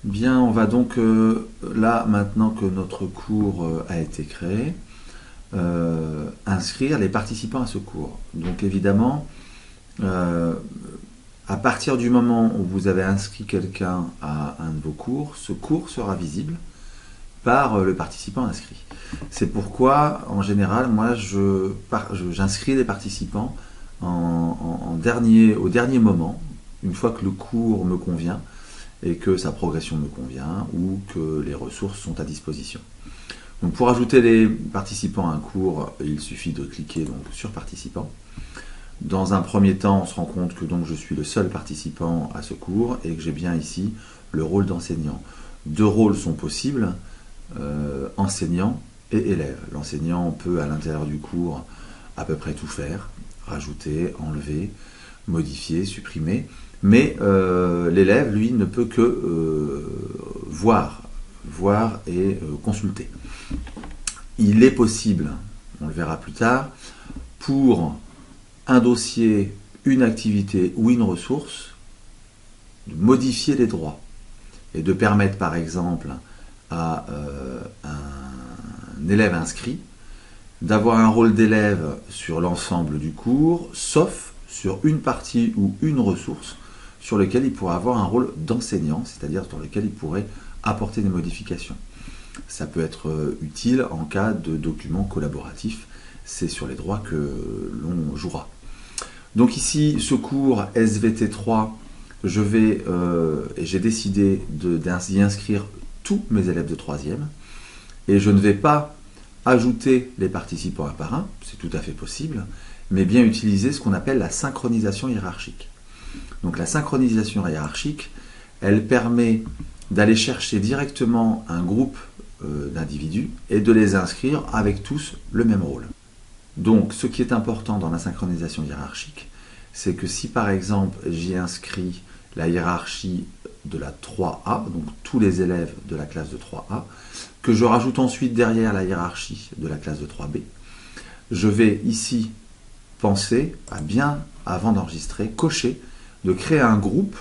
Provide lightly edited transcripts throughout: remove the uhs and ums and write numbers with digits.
Bien, on va donc, là, maintenant que notre cours a été créé, inscrire les participants à ce cours. Donc évidemment, euh, à partir du moment où vous avez inscrit quelqu'un à un de vos cours, ce cours sera visible par le participant inscrit. C'est pourquoi, en général, moi, j'inscris les participants au dernier moment, une fois que le cours me convient et que sa progression me convient ou que les ressources sont à disposition. Donc pour ajouter les participants à un cours, il suffit de cliquer donc sur participants. Dans un premier temps, on se rend compte que donc je suis le seul participant à ce cours et que j'ai bien ici le rôle d'enseignant. Deux rôles sont possibles, enseignant et élève. L'enseignant peut à l'intérieur du cours à peu près tout faire, rajouter, enlever, modifier, supprimer, mais l'élève, lui, ne peut que voir et consulter. Il est possible, on le verra plus tard, pour un dossier, une activité ou une ressource, de modifier les droits et de permettre par exemple à un élève inscrit d'avoir un rôle d'élève sur l'ensemble du cours, sauf sur une partie ou une ressource sur lequel il pourrait avoir un rôle d'enseignant, c'est-à-dire sur lequel il pourrait apporter des modifications. Ça peut être utile en cas de document collaboratif, c'est sur les droits que l'on jouera. Donc ici, ce cours SVT3, j'ai décidé d'y inscrire tous mes élèves de 3e, et je ne vais pas ajouter les participants un par un, c'est tout à fait possible, mais bien utiliser ce qu'on appelle la synchronisation hiérarchique. Donc la synchronisation hiérarchique, elle permet d'aller chercher directement un groupe d'individus et de les inscrire avec tous le même rôle. Donc ce qui est important dans la synchronisation hiérarchique, c'est que si par exemple j'y inscris la hiérarchie de la 3A, donc tous les élèves de la classe de 3A, que je rajoute ensuite derrière la hiérarchie de la classe de 3B, je vais ici penser à bien, avant d'enregistrer, cocher, de créer un groupe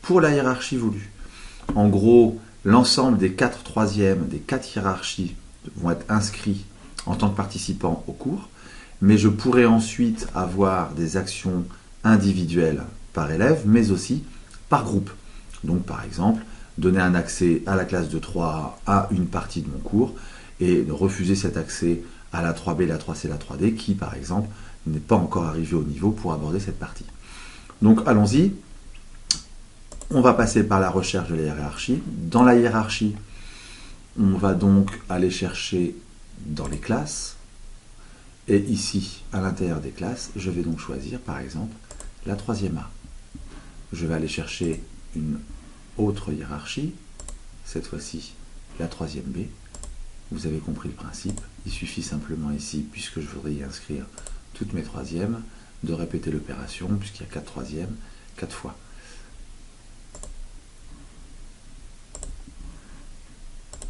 pour la hiérarchie voulue. En gros, l'ensemble des 4 troisièmes, des 4 hiérarchies vont être inscrits en tant que participants au cours, mais je pourrais ensuite avoir des actions individuelles par élève, mais aussi par groupe. Donc par exemple, donner un accès à la classe de 3 à une partie de mon cours et refuser cet accès à la 3B, la 3C, la 3D qui par exemple n'est pas encore arrivé au niveau pour aborder cette partie. Donc allons-y, on va passer par la recherche de la hiérarchie. Dans la hiérarchie, on va donc aller chercher dans les classes et ici, à l'intérieur des classes, je vais donc choisir par exemple la 3e A. Je vais aller chercher une autre hiérarchie, cette fois-ci la 3e B. Vous avez compris le principe, il suffit simplement ici, puisque je voudrais y inscrire toutes mes 3e, de répéter l'opération, puisqu'il y a 4 3e, 4 fois.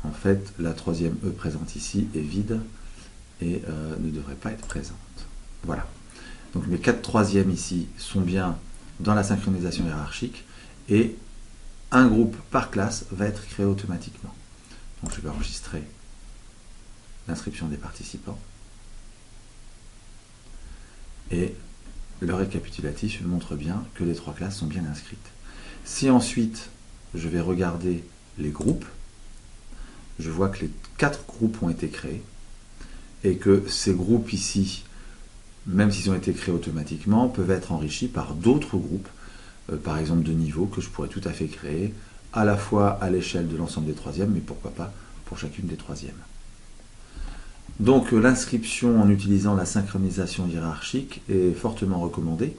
En fait, la 3e E présente ici est vide et ne devrait pas être présente. Voilà. Donc mes 4 3e ici sont bien dans la synchronisation hiérarchique et un groupe par classe va être créé automatiquement. Donc je vais enregistrer l'inscription des participants et le récapitulatif montre bien que les 3 classes sont bien inscrites. Si ensuite je vais regarder les groupes, je vois que les 4 groupes ont été créés et que ces groupes ici, même s'ils ont été créés automatiquement, peuvent être enrichis par d'autres groupes, par exemple de niveau, que je pourrais tout à fait créer, à la fois à l'échelle de l'ensemble des 3e, mais pourquoi pas pour chacune des 3e. Donc l'inscription en utilisant la synchronisation hiérarchique est fortement recommandée,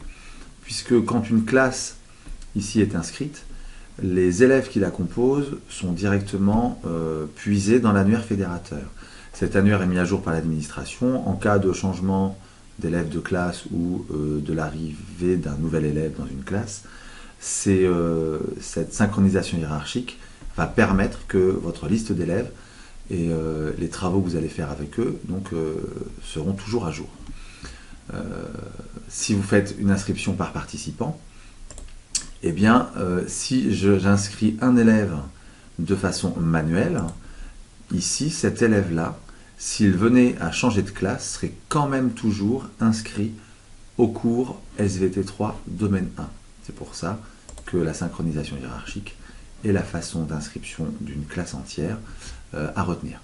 puisque quand une classe ici est inscrite, les élèves qui la composent sont directement puisés dans l'annuaire fédérateur. Cet annuaire est mis à jour par l'administration en cas de changement d'élèves de classe ou de l'arrivée d'un nouvel élève dans une classe. Cette synchronisation hiérarchique va permettre que votre liste d'élèves et les travaux que vous allez faire avec eux seront toujours à jour. Si vous faites une inscription par participant, eh bien, si j'inscris un élève de façon manuelle, ici, cet élève-là, s'il venait à changer de classe, serait quand même toujours inscrit au cours SVT3 domaine 1. C'est pour ça que la synchronisation hiérarchique est la façon d'inscription d'une classe entière à retenir.